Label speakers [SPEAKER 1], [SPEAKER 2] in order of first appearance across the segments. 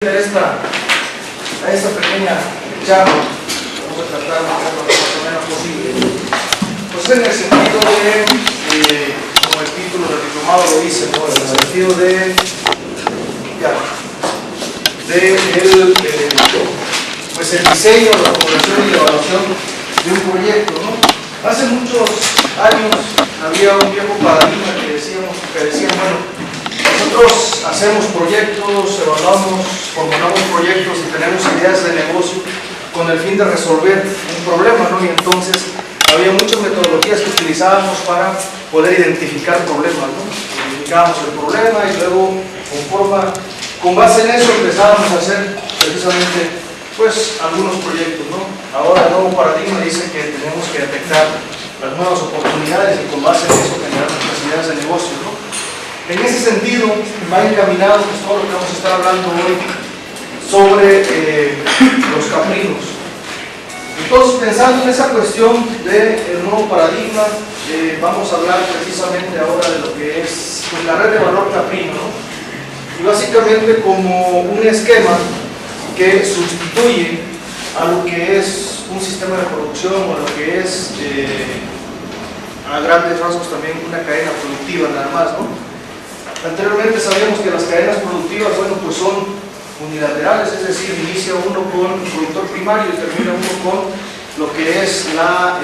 [SPEAKER 1] A esta pequeña charla vamos a tratar de hacerlo lo más menos posible, pues en el sentido de, como el título del diplomado lo dice, ¿no? En el sentido de pues el diseño, la formulación y la evaluación de un proyecto, ¿no? Hace muchos años había un viejo paradigma que decían, bueno, nosotros hacemos proyectos, evaluamos, formulamos proyectos y tenemos ideas de negocio con el fin de resolver un problema, ¿no? Y entonces había muchas metodologías que utilizábamos para poder identificar problemas, ¿no? Identificábamos el problema y luego con base en eso empezábamos a hacer precisamente pues algunos proyectos, ¿no? Ahora el nuevo paradigma dice que tenemos que detectar las nuevas oportunidades y con base en eso generar nuestras ideas de negocio, ¿no? En ese sentido, va encaminado pues, todo lo que vamos a estar hablando hoy sobre los caprinos. Entonces, pensando en esa cuestión del nuevo paradigma, vamos a hablar precisamente ahora de lo que es pues, la red de valor caprino, ¿no? Y básicamente como un esquema que sustituye a lo que es un sistema de producción o a lo que es, a grandes rasgos, también una cadena productiva nada más, ¿no? Anteriormente sabíamos que las cadenas productivas, bueno, pues son unilaterales, es decir, inicia uno con el productor primario y termina uno con lo que es la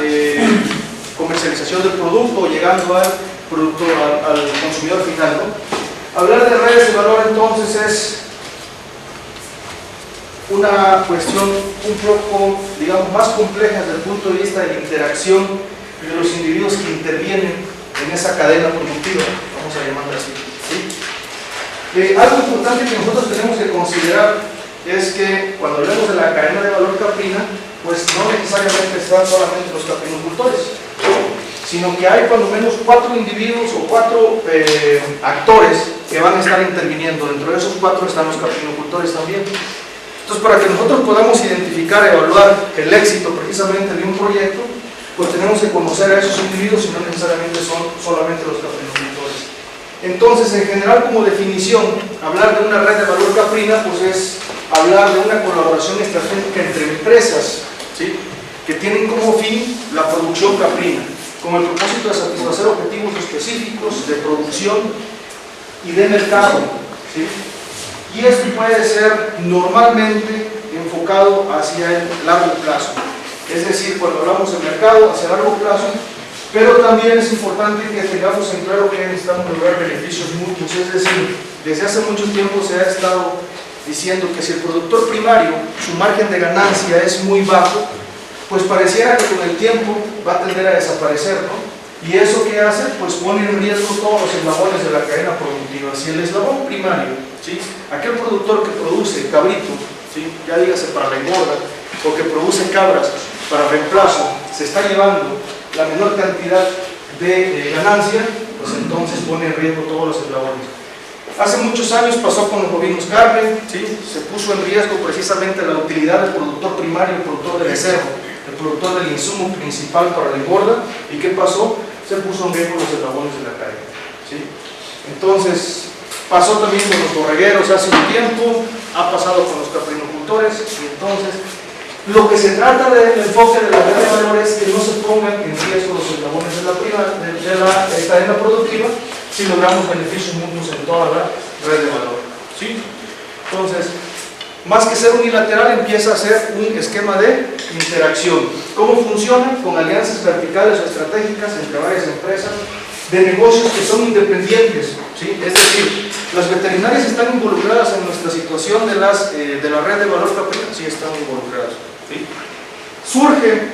[SPEAKER 1] comercialización del producto, llegando al productor, al consumidor final, ¿no? Hablar de redes de valor entonces es una cuestión un poco, digamos, más compleja desde el punto de vista de la interacción de los individuos que intervienen en esa cadena productiva, vamos a llamarla así. ¿Sí? Algo importante que nosotros tenemos que considerar es que cuando hablamos de la cadena de valor caprina, pues no necesariamente están solamente los caprinocultores, sino que hay cuando menos 4 individuos o 4 actores que van a estar interviniendo. Dentro de esos 4 están los caprinocultores también. Entonces, para que nosotros podamos identificar, evaluar el éxito precisamente de un proyecto, pues tenemos que conocer a esos individuos y no necesariamente son solamente los caprinocultores. Entonces, en general, como definición, hablar de una red de valor caprina, pues es hablar de una colaboración estratégica entre empresas, ¿sí?, que tienen como fin la producción caprina, con el propósito de satisfacer objetivos específicos de producción y de mercado, ¿sí? Y esto puede ser normalmente enfocado hacia el largo plazo, es decir, cuando hablamos de mercado hacia largo plazo, pero también es importante que tengamos en claro que necesitamos lograr beneficios mutuos, es decir, desde hace mucho tiempo se ha estado diciendo que si el productor primario, su margen de ganancia es muy bajo, pues pareciera que con el tiempo va a tender a desaparecer, ¿no? Y eso que hace, pues pone en riesgo todos los eslabones de la cadena productiva. Si el eslabón primario, ¿sí?, aquel productor que produce cabrito, ¿sí?, ya dígase para la engorda, o que produce cabras para reemplazo, se está llevando la menor cantidad de ganancia, pues entonces pone en riesgo todos los eslabones. Hace muchos años pasó con los bovinos carne, ¿sí?, se puso en riesgo precisamente la utilidad del productor primario, el productor de becerro, el productor del insumo principal para la engorda. ¿Y qué pasó? Se puso en riesgo los eslabones de la cadena, ¿sí? Entonces, pasó también con los borregueros hace un tiempo, ha pasado con los caprinocultores, y entonces lo que se trata del enfoque de la red de valor es que no se pongan en riesgo los eslabones de la cadena productiva si logramos beneficios mutuos en toda la red de valor, ¿sí? Entonces, más que ser unilateral, empieza a ser un esquema de interacción. ¿Cómo funciona? Con alianzas verticales o estratégicas entre varias empresas de negocios que son independientes, ¿sí? Es decir, las veterinarias están involucradas en nuestra situación de la red de valor caprina, sí están involucradas, ¿sí? Surge,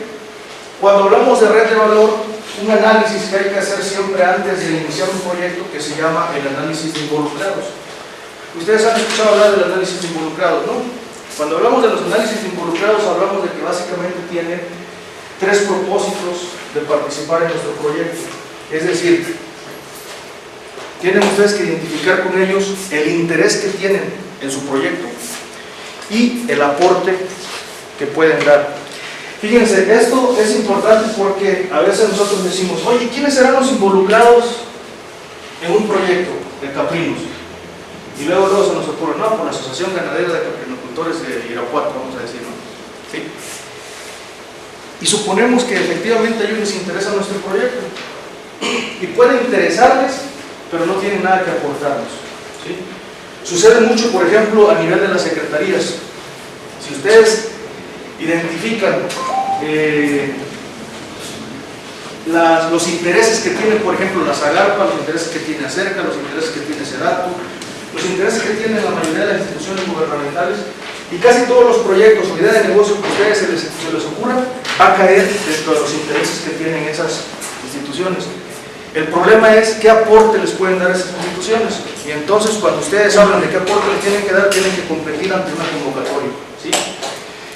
[SPEAKER 1] cuando hablamos de red de valor, un análisis que hay que hacer siempre antes de iniciar un proyecto que se llama el análisis de involucrados. Ustedes han escuchado hablar del análisis de involucrados, ¿no? Cuando hablamos de los análisis de involucrados, hablamos de que básicamente tienen 3 propósitos de participar en nuestro proyecto. Es decir, tienen ustedes que identificar con ellos el interés que tienen en su proyecto y el aporte que pueden dar. Fíjense, esto es importante porque a veces nosotros decimos, oye, ¿quiénes serán los involucrados en un proyecto de caprinos? Y luego se nos ocurre, no, por la Asociación Ganadera de Caprinocultores de Irapuato, vamos a decir, ¿no? ¿Sí? Y suponemos que efectivamente a ellos les interesa nuestro proyecto. Y puede interesarles, pero no tienen nada que aportarnos, ¿sí? Sucede mucho, por ejemplo, a nivel de las secretarías. Si ustedes identifican los intereses que tiene, por ejemplo, la Zagarpa, los intereses que tiene Acerca, los intereses que tiene Sedatu, los intereses que tienen la mayoría de las instituciones gubernamentales, y casi todos los proyectos o ideas de negocio que a ustedes se les ocurra, va a caer dentro de los intereses que tienen esas instituciones. El problema es qué aporte les pueden dar esas instituciones, y entonces cuando ustedes hablan de qué aporte les tienen que dar, tienen que competir ante una convocatoria, ¿sí?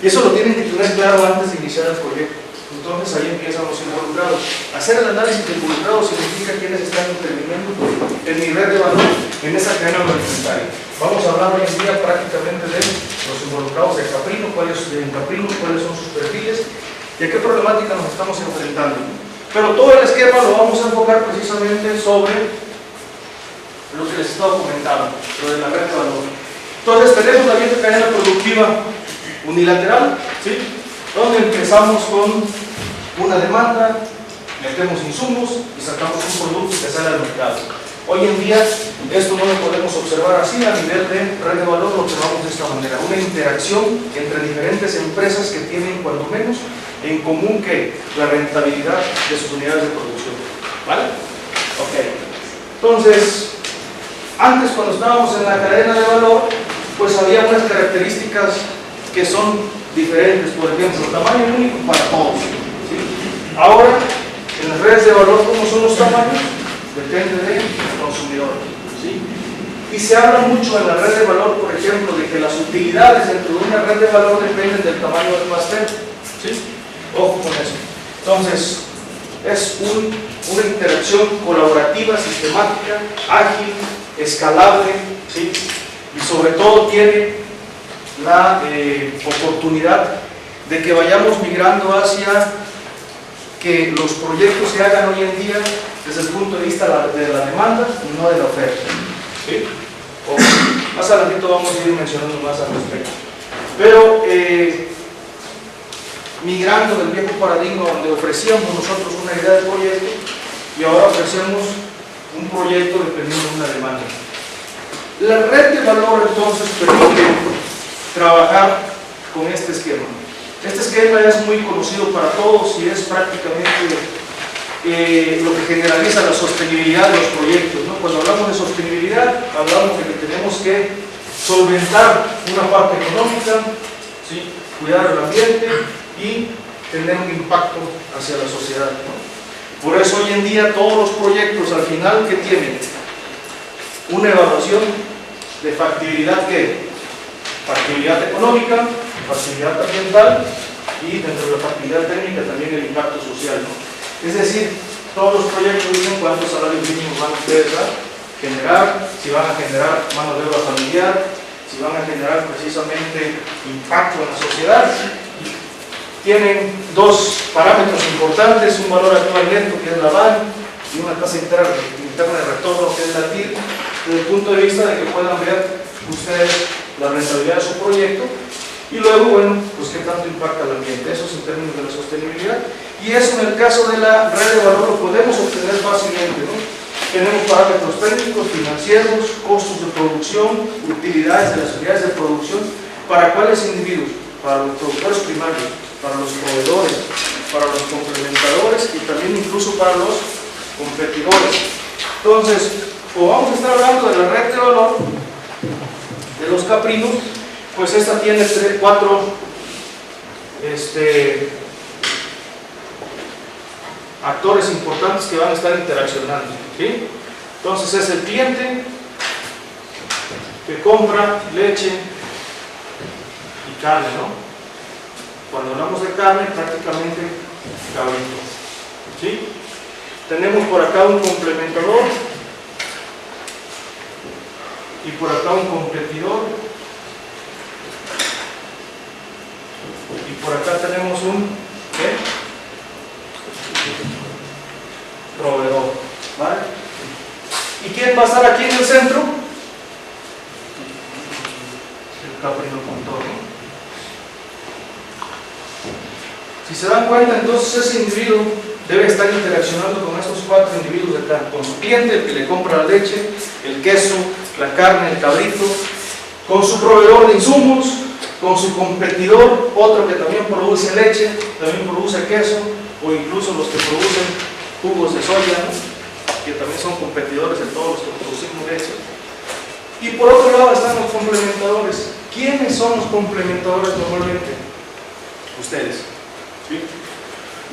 [SPEAKER 1] Y eso lo tienen que tener claro antes de iniciar el proyecto. Entonces ahí empiezan los involucrados. Hacer el análisis de involucrados significa quiénes están interviniendo en mi red de valor en esa cadena agroalimentaria. Vamos a hablar hoy en día prácticamente de los involucrados de Caprino, cuáles son sus perfiles y a qué problemática nos estamos enfrentando. Pero todo el esquema lo vamos a enfocar precisamente sobre lo que les estaba comentando, lo de la red de valor. Entonces tenemos la vieja cadena productiva unilateral, ¿sí? Donde empezamos con una demanda, metemos insumos y sacamos un producto que sale al mercado. Hoy en día esto no lo podemos observar así. A nivel de red de valor lo observamos de esta manera, una interacción entre diferentes empresas que tienen cuando menos en común que la rentabilidad de sus unidades de producción, ¿vale? Ok, entonces antes, cuando estábamos en la cadena de valor, pues había unas características que son diferentes. Por ejemplo, tamaño único para todos, ¿sí? Ahora, en las redes de valor, ¿cómo son los tamaños? Depende del consumidor, ¿sí? Y se habla mucho en la red de valor, por ejemplo, de que las utilidades dentro de una red de valor dependen del tamaño del pastel, ¿sí? Ojo con eso. Entonces, es una interacción colaborativa, sistemática, ágil, escalable, ¿sí? Y sobre todo tiene la oportunidad de que vayamos migrando hacia que los proyectos se hagan hoy en día desde el punto de vista de la demanda y no de la oferta, ¿sí? Más adelantito vamos a ir mencionando más al respecto. Pero migrando del viejo paradigma donde ofrecíamos nosotros una idea de proyecto y ahora ofrecemos un proyecto dependiendo de una demanda. La red de valor entonces permite trabajar con este esquema. Este esquema es muy conocido para todos y es prácticamente lo que generaliza la sostenibilidad de los proyectos, ¿no? Cuando hablamos de sostenibilidad, hablamos de que tenemos que solventar una parte económica, ¿sí? Cuidar el ambiente y tener un impacto hacia la sociedad, ¿no? Por eso hoy en día todos los proyectos al final que tienen una evaluación de factibilidad, ¿qué? Factibilidad económica, factibilidad ambiental y dentro de la factibilidad técnica también el impacto social, ¿no? Es decir, todos los proyectos dicen cuántos salarios mínimos van ustedes a generar, si van a generar mano de obra familiar, si van a generar precisamente impacto en la sociedad. Tienen dos parámetros importantes, un valor actual neto que es la VAN y una tasa interna de retorno que es la TIR, desde el punto de vista de que puedan ver ustedes la rentabilidad de su proyecto y luego, bueno, pues qué tanto impacta el ambiente. Eso es en términos de la sostenibilidad, y eso en el caso de la red de valor lo podemos obtener fácilmente, ¿no? Tenemos parámetros técnicos, financieros, costos de producción, utilidades de las unidades de producción. ¿Para cuáles individuos? Para los productores primarios, para los proveedores, para los complementadores y también incluso para los competidores. Entonces, como vamos a estar hablando de la red de valor de los caprinos, pues esta tiene cuatro actores importantes que van a estar interaccionando, ¿sí? Entonces es el cliente que compra leche y carne, ¿no? Cuando hablamos de carne, prácticamente cabrito, ¿sí? Tenemos por acá un complementador y por acá un competidor, y por acá tenemos un proveedor, ¿vale? ¿Y quién va a estar aquí en el centro? agricultor, ¿no? Si se dan cuenta, entonces ese individuo debe estar interaccionando con estos 4 individuos de acá, con su cliente, el que le compra la leche, el queso, la carne, el cabrito, con su proveedor de insumos, con su competidor, otro que también produce leche, también produce queso, o incluso los que producen jugos de soya, ¿no? Que también son competidores de todos los que producimos leche. Y por otro lado están los complementadores. ¿Quiénes son los complementadores normalmente? Ustedes. ¿Sí?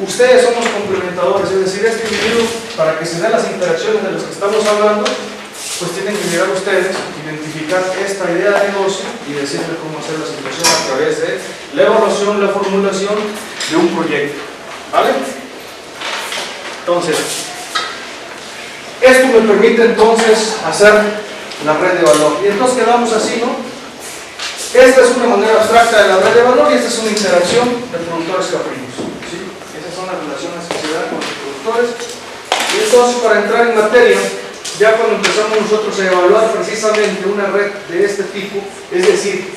[SPEAKER 1] Ustedes son los complementadores, es decir, este individuo, para que se den las interacciones de las que estamos hablando, pues tienen que llegar ustedes, identificar esta idea de negocio y decirle cómo hacer la situación a través de la evaluación, la formulación de un proyecto. ¿Vale? Entonces, esto me permite entonces hacer la red de valor. Y entonces quedamos así, ¿no? Esta es una manera abstracta de la red de valor y esta es una interacción de productores caprinos, ¿sí? Esas son las relaciones que se dan con los productores. Y entonces, para entrar en materia, ya cuando empezamos nosotros a evaluar precisamente una red de este tipo, es decir,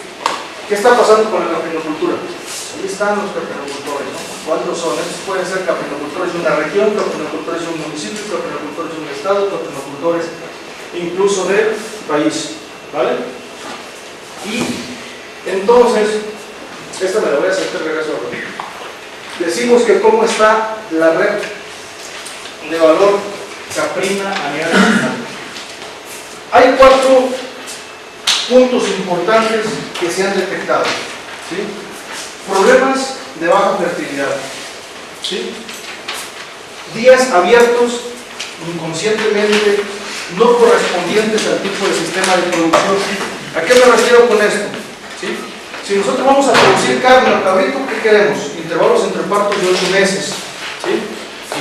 [SPEAKER 1] ¿qué está pasando con la caprinocultura? Ahí están los caprinocultores, ¿no? ¿Cuántos son? Estos pueden ser caprinocultores de una región, caprinocultores de un municipio, caprinocultores de un estado, caprinocultores incluso del país, ¿vale? Y entonces, esta me la voy a hacer de regreso ahora. Decimos que cómo está la red de valor caprina a nivel nacional. Hay 4 puntos importantes que se han detectado, ¿sí? Problemas de baja fertilidad, ¿sí? Días abiertos inconscientemente no correspondientes al tipo de sistema de producción. ¿A qué me refiero con esto? ¿Sí? Si nosotros vamos a producir carne o cabrito, ¿qué queremos? Intervalos entre partos de 8 meses.